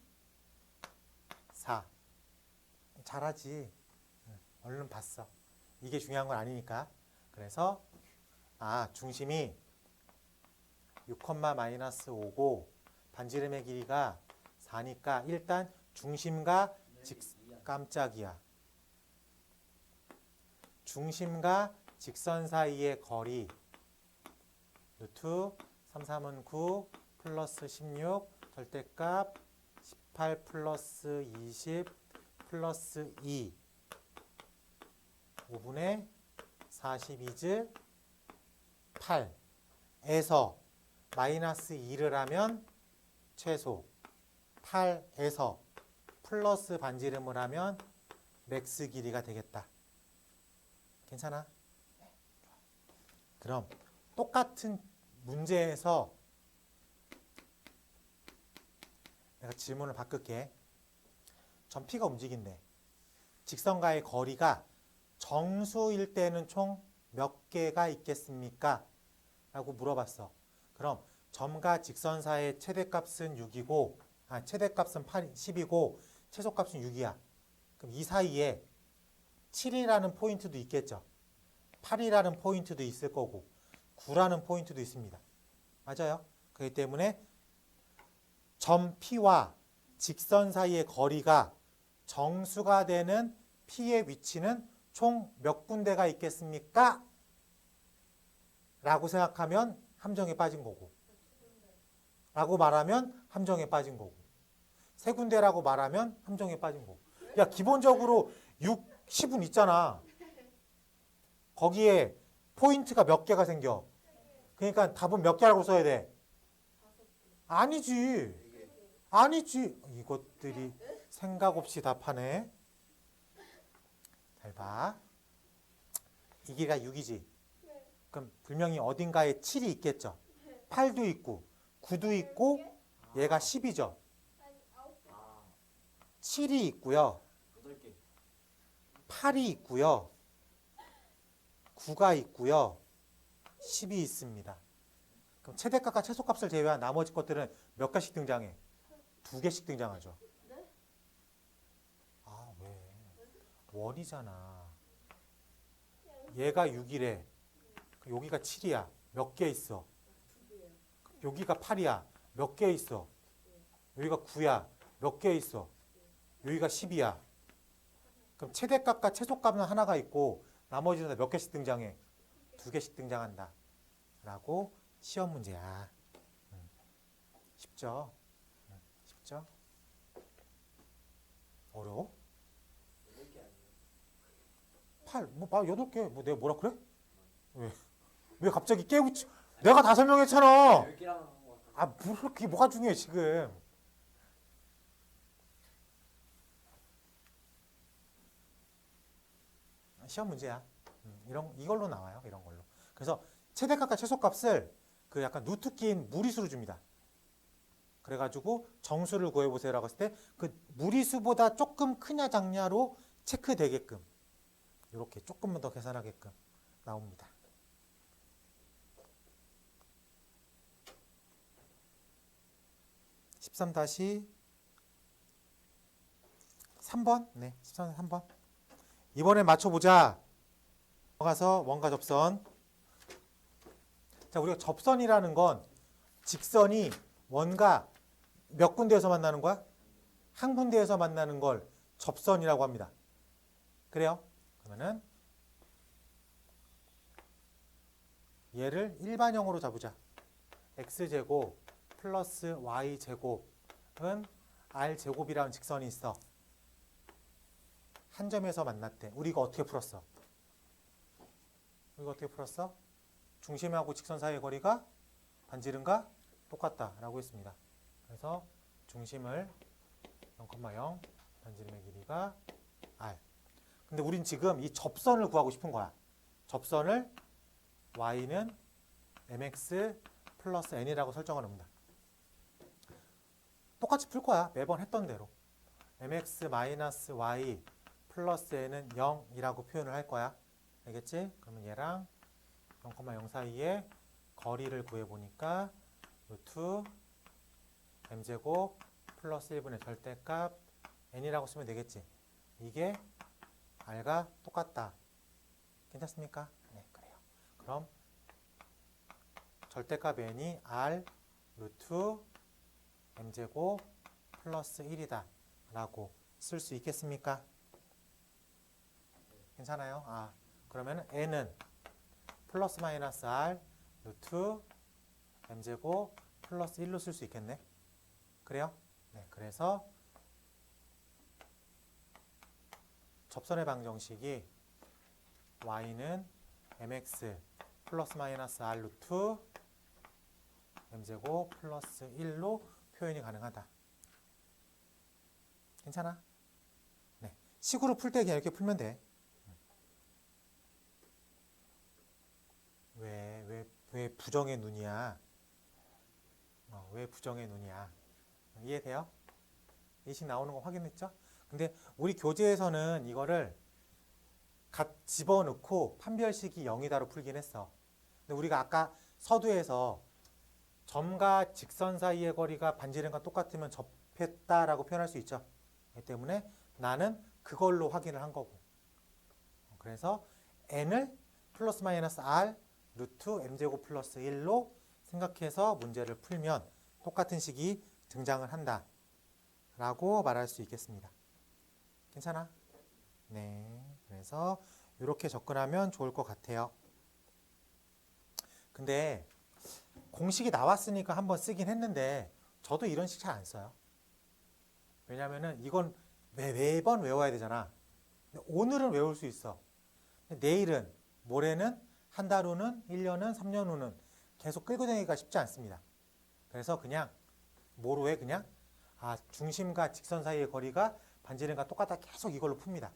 4. 잘하지. 얼른 봤어. 이게 중요한 건 아니니까. 그래서 중심이 6,-5고 반지름의 길이가 4니까 일단 중심과 깜짝이야. 중심과 직선 사이의 거리 루트 3, 3은 9 플러스 16 절대값 18 플러스 20 플러스 2 5분의 42즈 8에서 마이너스 2를 하면 최소 8에서 플러스 반지름을 하면 맥스 길이가 되겠다. 괜찮아? 그럼 똑같은 문제에서 내가 질문을 바꿀게. 점 P가 움직인대. 직선과의 거리가 정수일 때는 총 몇 개가 있겠습니까? 라고 물어봤어. 그럼 점과 직선 사이의 최대값은 6이고 최대값은 10이고 최소값은 6이야. 그럼 이 사이에 7이라는 포인트도 있겠죠. 8이라는 포인트도 있을 거고 9라는 포인트도 있습니다. 맞아요? 그렇기 때문에 점 P와 직선 사이의 거리가 정수가 되는 P의 위치는 총 몇 군데가 있겠습니까? 라고 생각하면 함정에 빠진 거고 라고 말하면 함정에 빠진 거고 세 군데라고 말하면 함정에 빠진 거고. 야, 기본적으로 6, 10은 있잖아. 거기에 포인트가 몇 개가 생겨. 그러니까 답은 몇 개라고 써야 돼? 아니지. 아니지. 이것들이 생각 없이 답하네. 잘 봐. 이 길이가 6이지. 그럼 분명히 어딘가에 7이 있겠죠. 8도 있고 9도 있고 얘가 10이죠. 7이 있고요. 8이 있고요. 9가 있고요. 10이 있습니다. 그럼 최대값과 최소값을 제외한 나머지 것들은 몇 개씩 등장해? 2개씩 등장하죠. 아, 왜? 원이잖아. 얘가 6이래. 여기가 7이야. 몇 개 있어? 여기가 8이야. 몇 개 있어? 여기가 9야. 몇 개 있어? 여기가 10이야. 그럼 최대값과 최소값은 하나가 있고 나머지는 몇 개씩 등장해? 2개씩 등장한다. 라고 시험 문제야. 쉽죠? 쉽죠? 어려워? 8, 8개. 내가 뭐라 그래? 왜 갑자기 깨우치? 내가 다 설명했잖아. 그게 뭐가 중요해, 지금. 시험 문제야. 이걸로 나와요. 이런 걸로. 그래서 최대값과 최소값을 그 약간 루트 끼인 무리수로 줍니다. 그래가지고 정수를 구해보세요라고 했을 때 그 무리수보다 조금 크냐 작냐로 체크되게끔 이렇게 조금만 더 계산하게끔 나옵니다. (13-3번) 네, 13-3번. 이번에 맞춰보자. 가서 원과 접선. 자, 우리가 접선이라는 건 직선이 원과 몇 군데에서 만나는 거야? 한 군데에서 만나는 걸 접선이라고 합니다. 그래요? 그러면은 얘를 일반형으로 잡으자. x제곱 플러스 y제곱은 r제곱이라는 직선이 있어. 한 점에서 만났대. 우리가 어떻게 풀었어? 중심하고 직선 사이의 거리가 반지름과 똑같다라고 했습니다. 그래서 중심을 0,0, 반지름의 길이가 r. 근데 우린 지금 이 접선을 구하고 싶은 거야. 접선을 y는 mx 플러스 n이라고 설정을 합니다. 똑같이 풀 거야. 매번 했던 대로. mx 마이너스 y 플러스 n은 0이라고 표현을 할 거야. 알겠지? 그러면 얘랑 0,0 사이에 거리를 구해보니까 루트 m제곱 플러스 1분의 절대값 n이라고 쓰면 되겠지. 이게 r과 똑같다. 괜찮습니까? 네, 그래요. 그럼 절대값 n이 r 루트 m제곱 플러스 1이다 라고 쓸 수 있겠습니까? 괜찮아요? 그러면 n은 플러스 마이너스 r 루트 m제곱 플러스 1로 쓸 수 있겠네. 그래요? 네, 그래서 접선의 방정식이 y는 mx 플러스 마이너스 r 루트 m제곱 플러스 1로 표현이 가능하다. 괜찮아? 네. 식으로 풀 때 그냥 이렇게 풀면 돼. 왜 부정의 눈이야? 왜 부정의 눈이야? 이해돼요? 이식 나오는 거 확인했죠? 근데 우리 교재에서는 이거를 각 집어넣고 판별식이 0이다로 풀긴 했어. 근데 우리가 아까 서두에서 점과 직선 사이의 거리가 반지름과 똑같으면 접했다라고 표현할 수 있죠. 그렇기 때문에 나는 그걸로 확인을 한 거고. 그래서 n을 플러스 마이너스 r 루트 m제곱 플러스 1로 생각해서 문제를 풀면 똑같은 식이 등장을 한다 라고 말할 수 있겠습니다. 괜찮아? 네, 그래서 이렇게 접근하면 좋을 것 같아요. 근데 공식이 나왔으니까 한번 쓰긴 했는데 저도 이런 식 잘 안 써요. 왜냐면은 이건 매번 외워야 되잖아. 오늘은 외울 수 있어. 내일은, 모레는, 한 달 후는, 1년은, 3년 후는 계속 끌고 다니기가 쉽지 않습니다. 그래서 그냥 뭐로 해? 그냥 중심과 직선 사이의 거리가 반지름과 똑같다. 계속 이걸로 풉니다.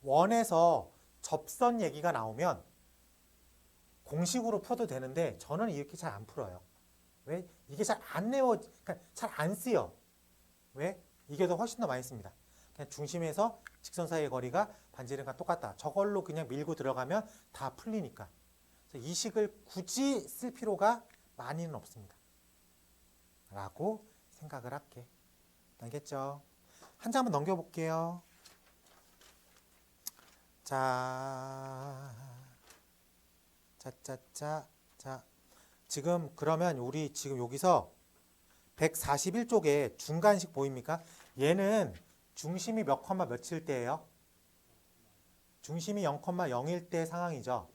원에서 접선 얘기가 나오면 공식으로 풀어도 되는데 저는 이렇게 잘 안 풀어요. 왜? 이게 잘 안 그러니까 잘 안 쓰여. 왜? 이게 더 훨씬 더 많이 씁니다. 그냥 중심에서 직선 사이의 거리가 반지름과 똑같다. 저걸로 그냥 밀고 들어가면 다 풀리니까. 그래서 이 식을 굳이 쓸 필요가 많이는 없습니다. 라고 생각을 할게. 알겠죠? 한 장만 넘겨볼게요. 자, 지금 그러면 우리 지금 여기서 141쪽에 중간식 보입니까? 얘는 중심이 몇 컴마 몇일 때예요? 중심이 0,0일 때 상황이죠.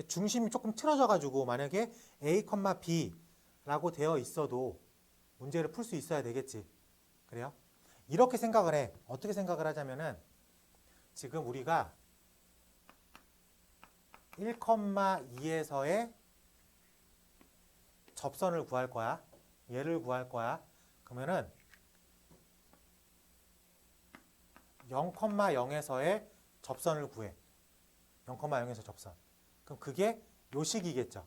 중심이 조금 틀어져 가지고 만약에 A, B라고 되어 있어도 문제를 풀 수 있어야 되겠지. 그래요? 이렇게 생각을 해. 어떻게 생각을 하자면은 지금 우리가 1,2에서의 접선을 구할 거야. 얘를 구할 거야. 그러면은 0,0에서의 접선을 구해. 0,0에서 접선. 그럼 그게 요 식이겠죠.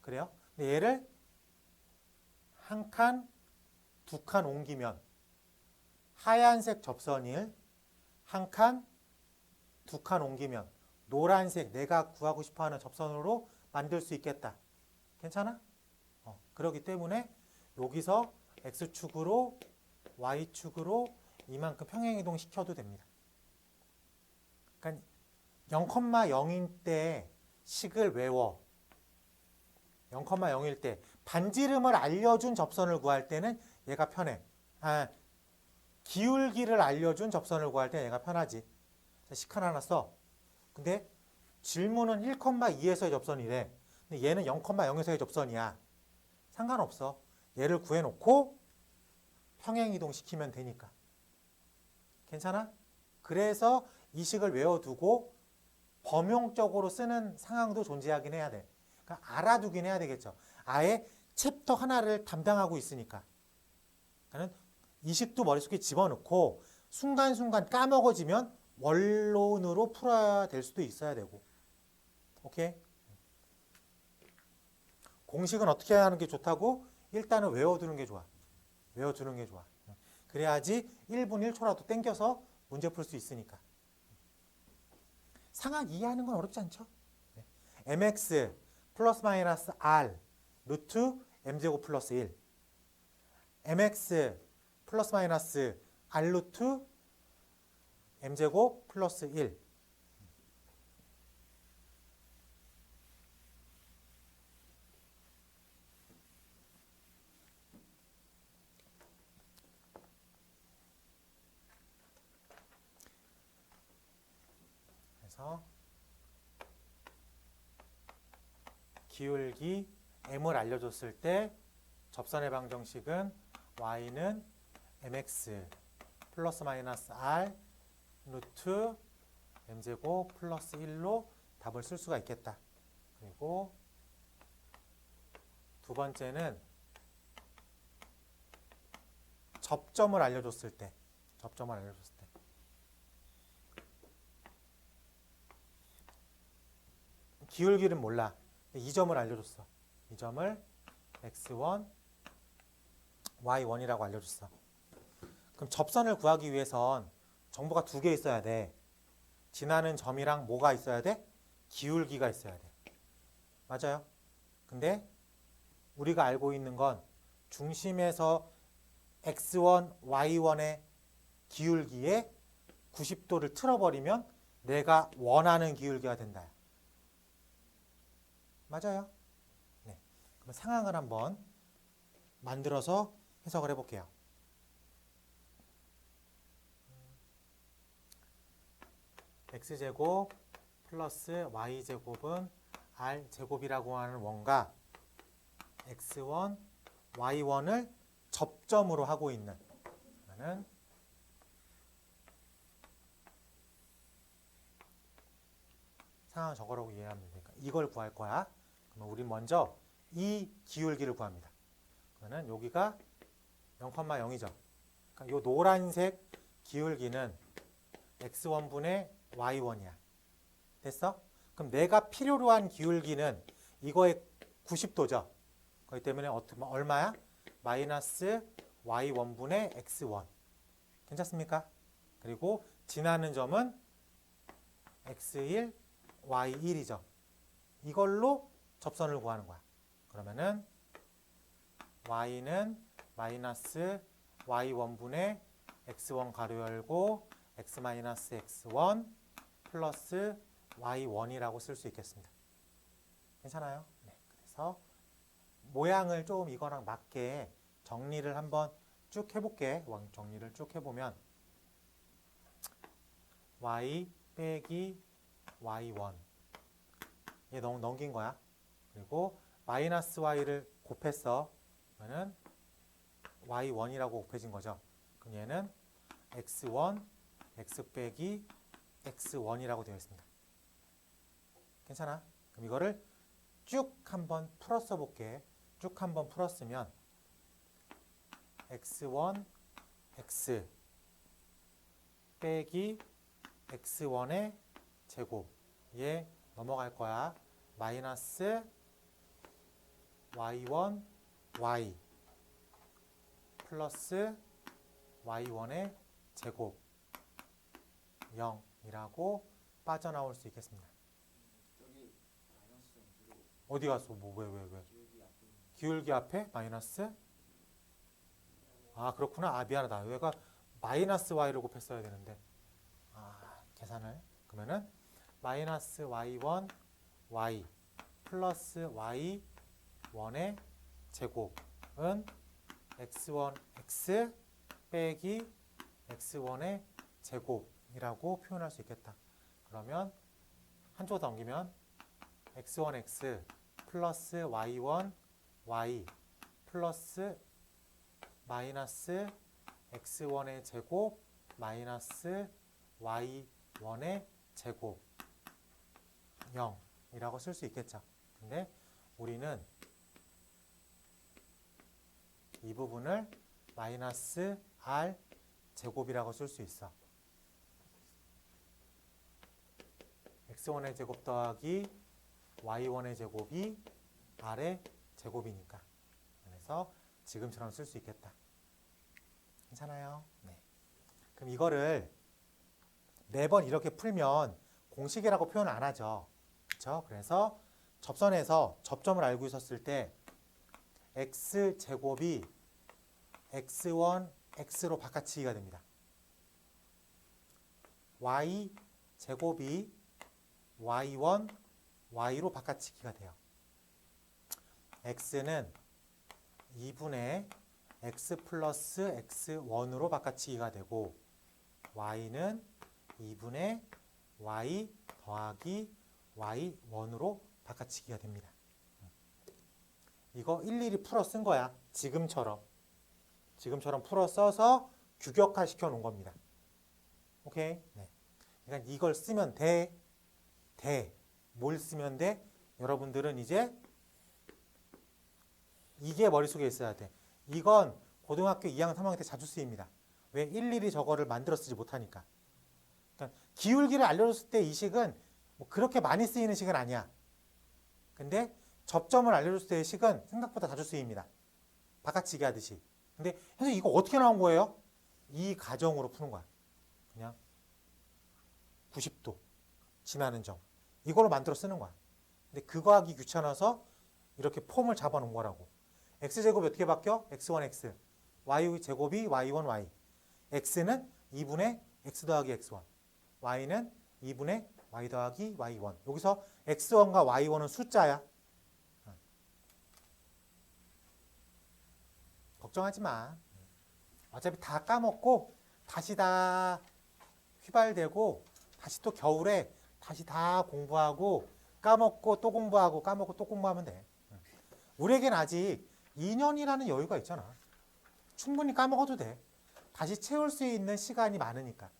그래요? 근데 얘를 한 칸, 두 칸 옮기면 하얀색 접선일, 한 칸, 두 칸 옮기면 노란색 내가 구하고 싶어하는 접선으로 만들 수 있겠다. 괜찮아? 그렇기 때문에 여기서 X축으로 Y축으로 이만큼 평행이동 시켜도 됩니다. 그러니까 0,0인 때 식을 외워. 0,0일 때 반지름을 알려준 접선을 구할 때는 얘가 편해. 기울기를 알려준 접선을 구할 때는 얘가 편하지. 식 하나 써. 근데 질문은 1,2에서의 접선이래. 근데 얘는 0,0에서의 접선이야. 상관없어. 얘를 구해놓고 평행이동 시키면 되니까. 괜찮아? 그래서 이 식을 외워두고 범용적으로 쓰는 상황도 존재하긴 해야 돼. 그러니까 알아두긴 해야 되겠죠. 아예 챕터 하나를 담당하고 있으니까. 그러니까 이 식도 머릿속에 집어넣고 순간순간 까먹어지면 원론으로 풀어야 될 수도 있어야 되고. 오케이? 공식은 어떻게 하는 게 좋다고? 일단은 외워두는 게 좋아. 외워두는 게 좋아. 그래야지 1분 1초라도 땡겨서 문제 풀 수 있으니까. 상황 이해하는 건 어렵지 않죠? mx 플러스 마이너스 r 루트 m제곱 플러스 1 mx 플러스 마이너스 r 루트 m제곱 플러스 1 그래서 기울기 m을 알려줬을 때 접선의 방정식은 y는 mx 플러스 마이너스 r 루트 m제곱 플러스 1로 답을 쓸 수가 있겠다. 그리고 두 번째는 접점을 알려줬을 때 기울기는 몰라. 이 점을 알려줬어. 이 점을 x1, y1이라고 알려줬어. 그럼 접선을 구하기 위해선 정보가 두 개 있어야 돼. 지나는 점이랑 뭐가 있어야 돼? 기울기가 있어야 돼. 맞아요? 근데 우리가 알고 있는 건 중심에서 x1, y1의 기울기에 90도를 틀어버리면 내가 원하는 기울기가 된다. 맞아요? 네. 그럼 상황을 한번 만들어서 해석을 해볼게요. x제곱 플러스 y제곱은 r제곱이라고 하는 원과 x1, y1을 접점으로 하고 있는 그러면은 상황을 저거라고 이해하면 되니까 이걸 구할 거야. 그러면 우리 먼저 이 기울기를 구합니다. 그러면 여기가 0,0이죠. 그러니까 이 노란색 기울기는 x1분의 y1이야. 됐어? 그럼 내가 필요로 한 기울기는 이거의 90도죠. 그렇기 때문에 얼마야? 마이너스 y1분의 x1. 괜찮습니까? 그리고 지나는 점은 x1, y1이죠. 이걸로 접선을 구하는 거야. 그러면은 y는 마이너스 y1분의 x1 가로 열고 x 마이너스 x1 플러스 y1이라고 쓸 수 있겠습니다. 괜찮아요? 네. 그래서 모양을 좀 이거랑 맞게 정리를 한번 쭉 해볼게. 정리를 쭉 해보면 y 빼기 y1 얘 넘긴 거야. 그리고 마이너스 y를 곱했어. 그러면 y1이라고 곱해진 거죠. 그럼 얘는 x1 x 빼기 x1이라고 되어 있습니다. 괜찮아? 그럼 이거를 쭉 한번 풀었어 볼게. 쭉 한번 풀었으면 x1 x 빼기 x1의 제곱 얘 넘어갈 거야. 마이너스 y1 y 플러스 y1의 제곱 0이라고 빠져나올 수 있겠습니다. 어디 갔어? 왜? 기울기 앞에 마이너스? 아, 그렇구나. 아, 미안하다. 왜가 마이너스 y를 곱했어야 되는데. 아, 계산을. 그러면은 마이너스 y1 y 플러스 y1의 제곱은 x1 x 빼기 x1의 제곱이라고 표현할 수 있겠다. 그러면 한쪽 더 넘기면 x1 x 플러스 y1 y 플러스 마이너스 x1의 제곱 마이너스 y1의 제곱 0이라고 쓸 수 있겠죠. 근데 우리는 이 부분을 마이너스 r 제곱이라고 쓸 수 있어. x1의 제곱 더하기 y1의 제곱이 r의 제곱이니까. 그래서 지금처럼 쓸 수 있겠다. 괜찮아요? 네. 그럼 이거를 매번 이렇게 풀면 공식이라고 표현 안 하죠. 그렇죠? 그래서 접선에서 접점을 알고 있었을 때 x제곱이 x1, x로 바꿔치기가 됩니다. y제곱이 y1, y로 바꿔치기가 돼요. x는 2분의 x 플러스 x1으로 바꿔치기가 되고 y는 2분의 y 더하기 y1으로 바꿔치기가 됩니다. 이거 일일이 풀어 쓴 거야. 지금처럼 풀어 써서 규격화 시켜 놓은 겁니다. 오케이? 네. 그러니까 이걸 쓰면 돼. 뭘 쓰면 돼? 여러분들은 이제 이게 머릿속에 있어야 돼. 이건 고등학교 2학년, 3학년 때 자주 쓰입니다. 왜? 일일이 저거를 만들어 쓰지 못하니까. 그러니까 기울기를 알려줬을 때 이 식은 뭐 그렇게 많이 쓰이는 식은 아니야. 근데 접점을 알려줬을 때의 식은 생각보다 자주 쓰입니다. 바꿔치기 하듯이. 근데 선생님 이거 어떻게 나온 거예요? 이 가정으로 푸는 거야. 그냥 90도 지나는 점. 이걸로 만들어 쓰는 거야. 근데 그거 하기 귀찮아서 이렇게 폼을 잡아 놓은 거라고. x제곱이 어떻게 바뀌어? x1x. y제곱이 y1, y. x는 2분의 x 더하기 x1. y는 2분의 y 더하기 y1. 여기서 x1과 y1은 숫자야. 걱정하지 마. 어차피 다 까먹고 다시 다 휘발되고 다시 또 겨울에 다시 다 공부하고 까먹고 또 공부하고 까먹고 또 공부하면 돼. 우리에겐 아직 2년이라는 여유가 있잖아. 충분히 까먹어도 돼. 다시 채울 수 있는 시간이 많으니까.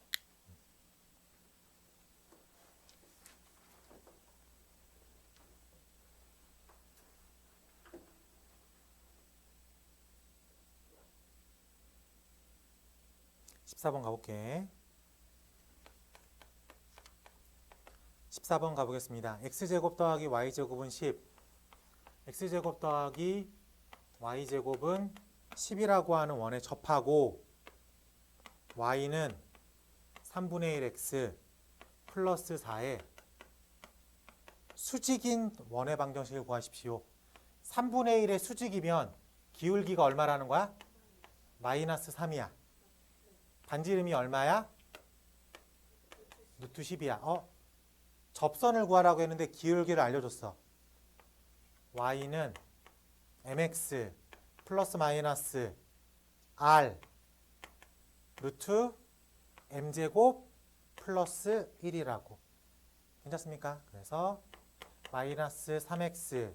(14번) 가볼게. 14번 가보겠습니다. x제곱 더하기 y제곱은 10. x제곱 더하기 y제곱은 10이라고 하는 원에 접하고 y는 3분의 1x 플러스 4에 수직인 원의 방정식을 구하십시오. 3분의 1의 수직이면 기울기가 얼마라는 거야? 마이너스 3이야. 반지름이 얼마야? 루트 10이야. 접선을 구하라고 했는데 기울기를 알려줬어. y는 mx 플러스 마이너스 r 루트 m제곱 플러스 1이라고. 괜찮습니까? 그래서 마이너스 3x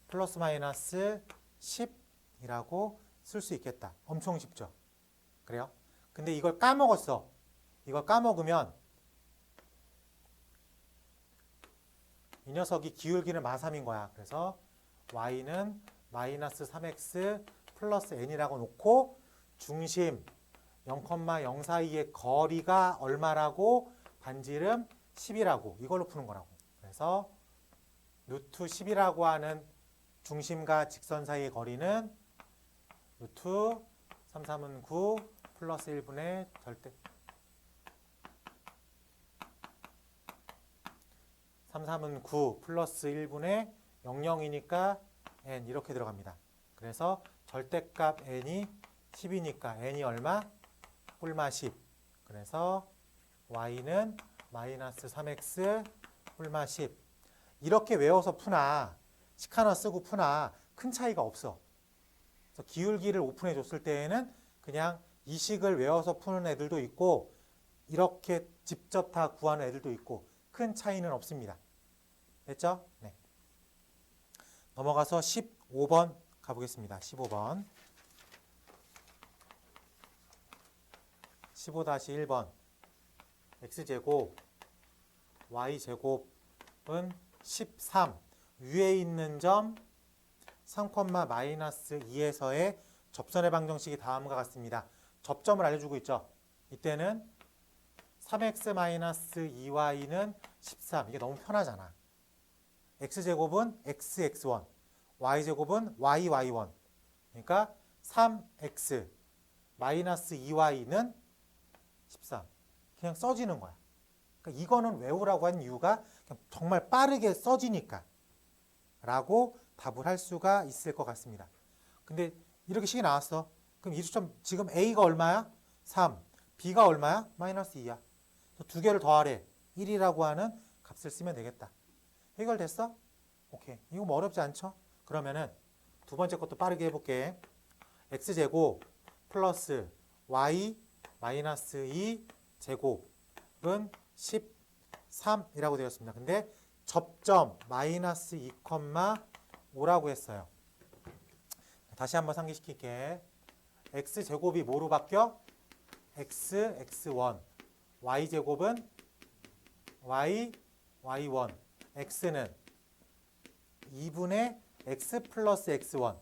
플러스 마이너스 10이라고 쓸 수 있겠다. 엄청 쉽죠? 그래요? 근데 이걸 까먹었어. 이걸 까먹으면 이 녀석이 기울기는 마삼인 거야. 그래서 y는 마이너스 3x 플러스 n이라고 놓고 중심 0,0 사이의 거리가 얼마라고? 반지름 10이라고. 이걸로 푸는 거라고. 그래서 루트 10이라고 하는 중심과 직선 사이의 거리는 루트 3, 3은 9 플러스 1분의 절대 3, 3은 9 플러스 1분의 00이니까 n 이렇게 들어갑니다. 그래서 절대값 n이 10이니까 n이 얼마? 뿔마 10. 그래서 y는 마이너스 3x 뿔마 10. 이렇게 외워서 푸나 식 하나 쓰고 푸나 큰 차이가 없어. 그래서 기울기를 오픈해 줬을 때에는 그냥 이 식을 외워서 푸는 애들도 있고 이렇게 직접 다 구하는 애들도 있고 큰 차이는 없습니다. 됐죠? 네. 넘어가서 15번 가보겠습니다. 15번. 15-1번. x제곱 y제곱은 13. 위에 있는 점 3, 마이너스 2에서의 접선의 방정식이 다음과 같습니다. 접점을 알려주고 있죠. 이때는 3x 마이너스 2y는 13. 이게 너무 편하잖아. x제곱은 xx1, y제곱은 yy1. 그러니까 3x 마이너스 2y는 13. 그냥 써지는 거야. 그러니까 이거는 외우라고 한 이유가 그냥 정말 빠르게 써지니까 라고 답을 할 수가 있을 것 같습니다. 근데 이렇게 식이 나왔어. 그럼 이 수점 지금 a가 얼마야? 3. b가 얼마야? 마이너스 2야. 두 개를 더하래. 1이라고 하는 값을 쓰면 되겠다. 해결됐어? 오케이. 이거 뭐 어렵지 않죠? 그러면은 두 번째 것도 빠르게 해볼게. x제곱 플러스 y 마이너스 2 제곱은 13이라고 되었습니다. 근데 접점 마이너스 2,5라고 했어요. 다시 한번 상기시킬게. x제곱이 뭐로 바뀌어? x1. y제곱은 y1. x는 2분의 x 플러스 x1.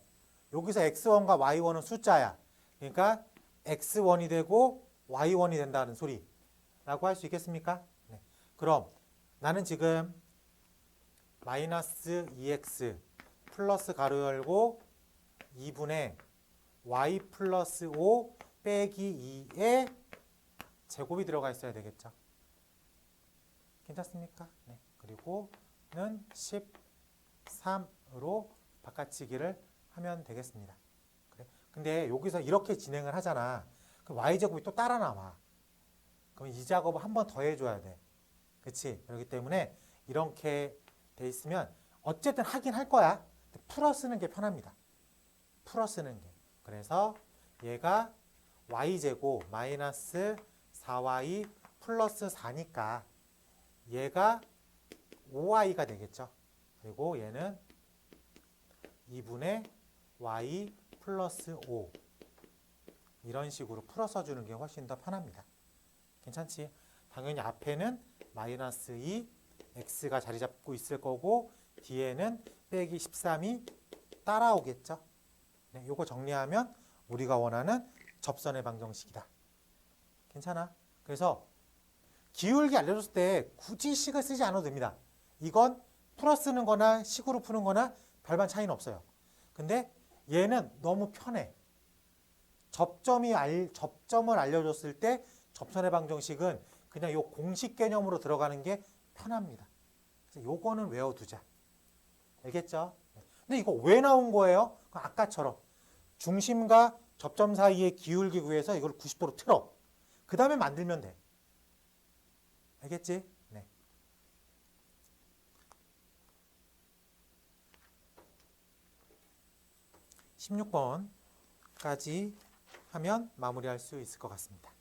여기서 x1과 y1은 숫자야. 그러니까 x1이 되고 y1이 된다는 소리라고 할 수 있겠습니까? 네. 그럼 나는 지금 마이너스 2x 플러스 가로 열고 2분의 y 플러스 5 빼기 2의 제곱이 들어가 있어야 되겠죠. 괜찮습니까? 네. 그리고는 13으로 바꿔치기를 하면 되겠습니다. 그래. 근데 여기서 이렇게 진행을 하잖아. 그럼 y제곱이 또 따라 나와. 그럼 이 작업을 한 번 더 해줘야 돼. 그렇지? 그렇기 때문에 이렇게 돼 있으면 어쨌든 하긴 할 거야. 풀어 쓰는 게 편합니다. 풀어 쓰는 게. 그래서 얘가 y제곱 마이너스 4y 플러스 4니까 얘가 5y가 되겠죠. 그리고 얘는 2분의 y 플러스 5 이런 식으로 풀어 써주는 게 훨씬 더 편합니다. 괜찮지? 당연히 앞에는 마이너스 2 x가 자리 잡고 있을 거고 뒤에는 빼기 13이 따라오겠죠. 네, 요거 정리하면 우리가 원하는 접선의 방정식이다. 괜찮아? 그래서 기울기 알려줬을 때 굳이 식을 쓰지 않아도 됩니다. 이건 풀어 쓰는 거나 식으로 푸는 거나 별반 차이는 없어요. 근데 얘는 너무 편해. 접점을 알려줬을 때 접선의 방정식은 그냥 요 공식 개념으로 들어가는 게 편합니다. 그래서 요거는 외워두자. 알겠죠? 근데 이거 왜 나온 거예요? 아까처럼 중심과 접점 사이의 기울기 구해서 이걸 90도로 틀어. 그 다음에 만들면 돼. 알겠지? 네. 16번까지 하면 마무리할 수 있을 것 같습니다.